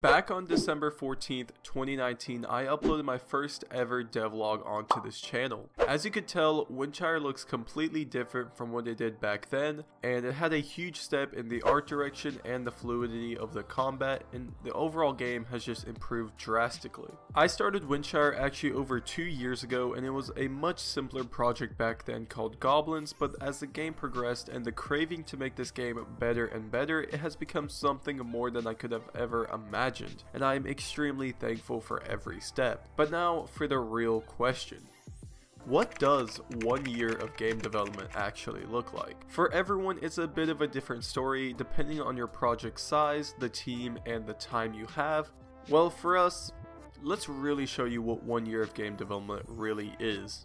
Back on December 14th, 2019, I uploaded my first ever devlog onto this channel. As you could tell, Windshire looks completely different from what it did back then, and it had a huge step in the art direction and the fluidity of the combat, and the overall game has just improved drastically. I started Windshire actually over 2 years ago, and it was a much simpler project back then called Goblins, but as the game progressed and the craving to make this game better and better, it has become something more than I could have ever imagined. And I am extremely thankful for every step. But now for the real question. What does 1 year of game development actually look like? For everyone, it's a bit of a different story depending on your project size, the team, and the time you have. Well, for us, let's really show you what 1 year of game development really is.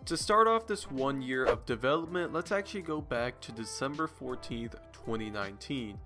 To start off this 1 year of development, let's actually go back to December 14th, 2019.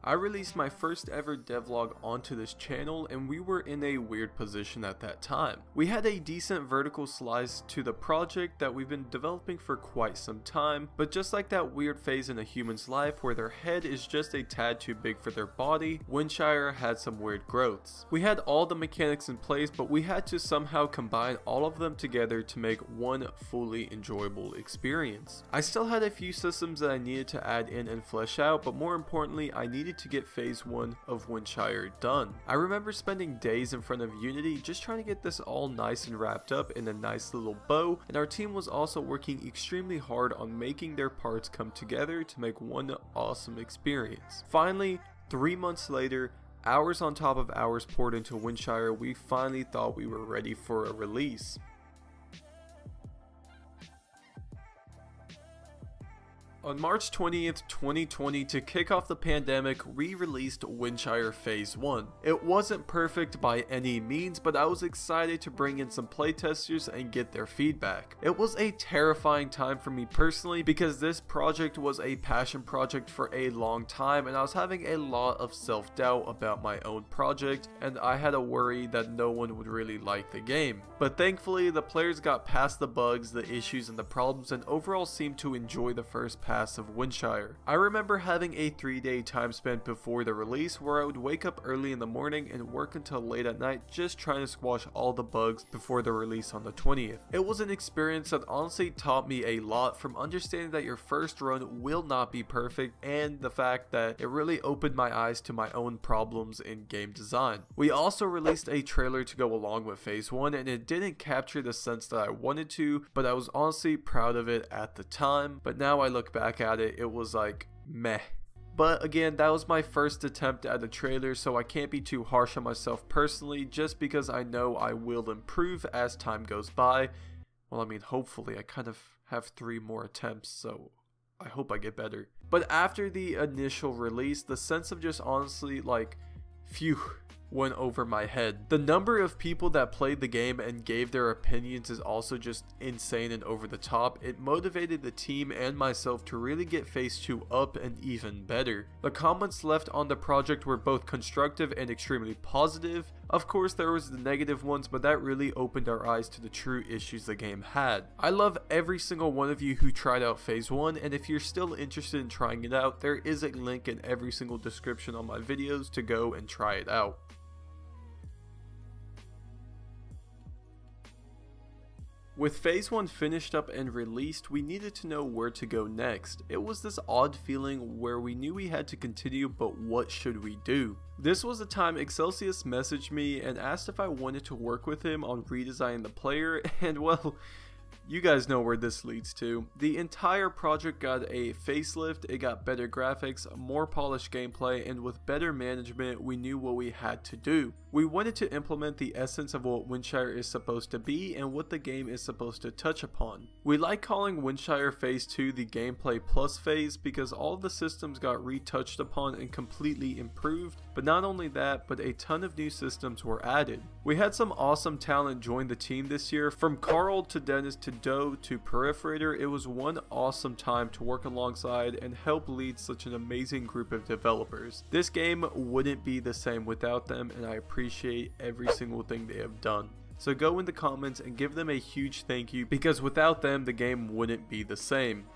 I released my first ever devlog onto this channel, and we were in a weird position at that time. We had a decent vertical slice to the project that we've been developing for quite some time, but just like that weird phase in a human's life where their head is just a tad too big for their body, Windshire had some weird growths. We had all the mechanics in place, but we had to somehow combine all of them together to make one fully enjoyable experience. I still had a few systems that I needed to add in and flesh out, but more importantly, I needed to get phase 1 of Windshire done. I remember spending days in front of Unity just trying to get this all nice and wrapped up in a nice little bow, and our team was also working extremely hard on making their parts come together to make one awesome experience. Finally, 3 months later, hours on top of hours poured into Windshire, we finally thought we were ready for a release. On March 20th, 2020, to kick off the pandemic, we released Windshire Phase 1. It wasn't perfect by any means, but I was excited to bring in some playtesters and get their feedback. It was a terrifying time for me personally because this project was a passion project for a long time, and I was having a lot of self-doubt about my own project, and I had a worry that no one would really like the game. But thankfully, the players got past the bugs, the issues, and the problems, and overall seemed to enjoy the first pass of Windshire. I remember having a 3-day time spent before the release where I would wake up early in the morning and work until late at night just trying to squash all the bugs before the release on the 20th. It was an experience that honestly taught me a lot, from understanding that your first run will not be perfect, and the fact that it really opened my eyes to my own problems in game design. We also released a trailer to go along with phase 1, and it didn't capture the sense that I wanted to, but I was honestly proud of it at the time. But now I look back at it, it was like meh. But again, that was my first attempt at a trailer, so I can't be too harsh on myself personally, just because I know I will improve as time goes by. Well, I mean, hopefully I kind of have 3 more attempts, so I hope I get better. But after the initial release, the sense of just honestly like, phew, went over my head. The number of people that played the game and gave their opinions is also just insane and over the top. It motivated the team and myself to really get phase 2 up and even better. The comments left on the project were both constructive and extremely positive. Of course, there was the negative ones, but that really opened our eyes to the true issues the game had. I love every single one of you who tried out phase 1, and if you're still interested in trying it out, there is a link in every single description on my videos to go and try it out. With phase 1 finished up and released, we needed to know where to go next. It was this odd feeling where we knew we had to continue, but what should we do? This was the time Excelsius messaged me and asked if I wanted to work with him on redesigning the player, and well, you guys know where this leads to. The entire project got a facelift, it got better graphics, more polished gameplay, and with better management, we knew what we had to do. We wanted to implement the essence of what Windshire is supposed to be and what the game is supposed to touch upon. We like calling Windshire Phase 2 the gameplay plus phase because all of the systems got retouched upon and completely improved, but not only that, but a ton of new systems were added. We had some awesome talent join the team this year, from Carl to Dennis to Doe to Perforator. It was one awesome time to work alongside and help lead such an amazing group of developers. This game wouldn't be the same without them, and I appreciate every single thing they have done. So go in the comments and give them a huge thank you, because without them the game wouldn't be the same.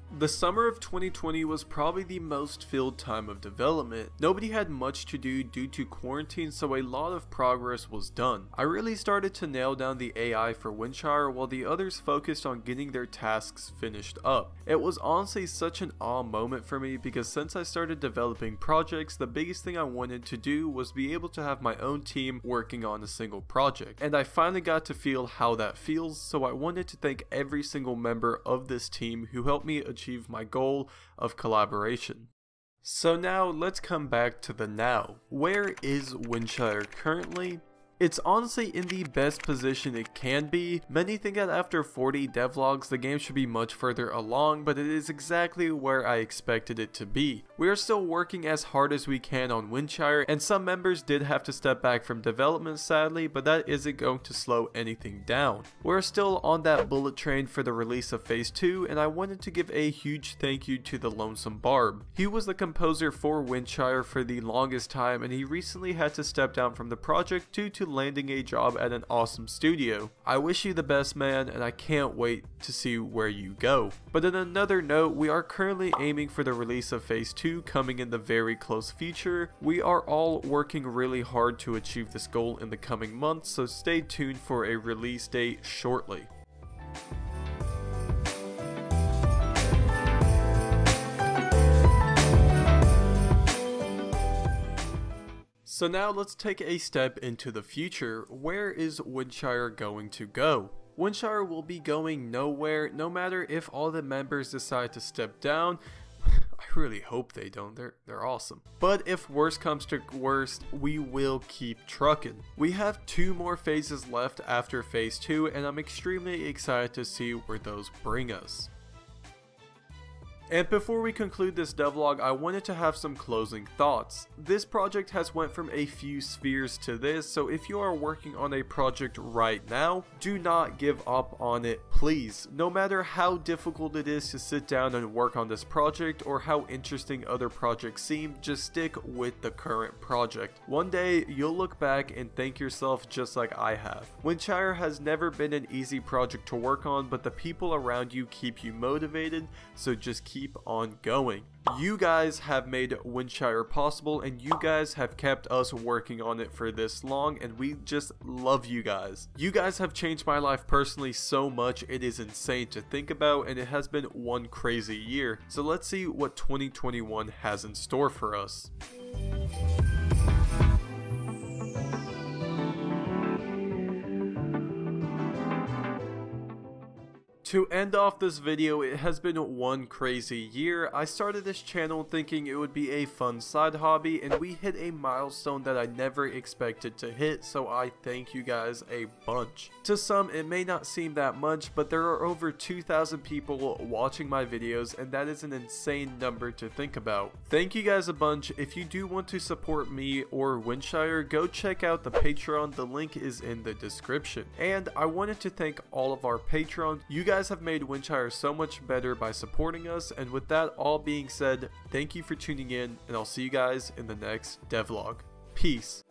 The summer of 2020 was probably the most filled time of development. Nobody had much to do due to quarantine, so a lot of progress was done. I really started to nail down the AI for Windshire while the others focused on getting their tasks finished up. It was honestly such an awe moment for me because since I started developing projects, the biggest thing I wanted to do was be able to have my own team working on a single project. And I finally got to feel how that feels, so I wanted to thank every single member of this team who helped me achieve my goal of collaboration. So now let's come back to the now. Where is Windshire currently? It's honestly in the best position it can be. Many think that after 40 devlogs the game should be much further along, but it is exactly where I expected it to be. We are still working as hard as we can on Windshire, and some members did have to step back from development sadly, but that isn't going to slow anything down. We're still on that bullet train for the release of Phase 2, and I wanted to give a huge thank you to the Lonesome Barb. He was the composer for Windshire for the longest time, and he recently had to step down from the project due to landing a job at an awesome studio. I wish you the best, man, and I can't wait to see where you go. But in another note, we are currently aiming for the release of Phase 2 coming in the very close future. We are all working really hard to achieve this goal in the coming months, so stay tuned for a release date shortly. So now let's take a step into the future. Where is Windshire going to go? Windshire will be going nowhere, no matter if all the members decide to step down. I really hope they don't, they're awesome. But if worst comes to worst, we will keep trucking. We have 2 more phases left after Phase 2, and I'm extremely excited to see where those bring us. And before we conclude this devlog, I wanted to have some closing thoughts. This project has went from a few spheres to this, so if you are working on a project right now, do not give up on it, please. No matter how difficult it is to sit down and work on this project or how interesting other projects seem, just stick with the current project. One day, you'll look back and thank yourself just like I have. Windshire has never been an easy project to work on, but the people around you keep you motivated, so just keep on going. You guys have made Windshire possible, and you guys have kept us working on it for this long, and we just love you guys. You guys have changed my life personally so much, it is insane to think about, and it has been one crazy year. So let's see what 2021 has in store for us. To end off this video, it has been one crazy year. I started this channel thinking it would be a fun side hobby, and we hit a milestone that I never expected to hit, so I thank you guys a bunch. To some, it may not seem that much, but there are over 2,000 people watching my videos, and that is an insane number to think about. Thank you guys a bunch. If you do want to support me or Windshire, go check out the Patreon. The link is in the description. And I wanted to thank all of our Patreons. You guys have made Windshire so much better by supporting us, and with that all being said, thank you for tuning in, and I'll see you guys in the next devlog. Peace.